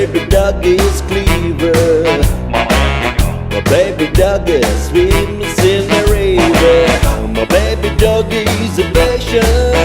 baby dog is clever. My baby dog swims in the river. My baby dog is a passion.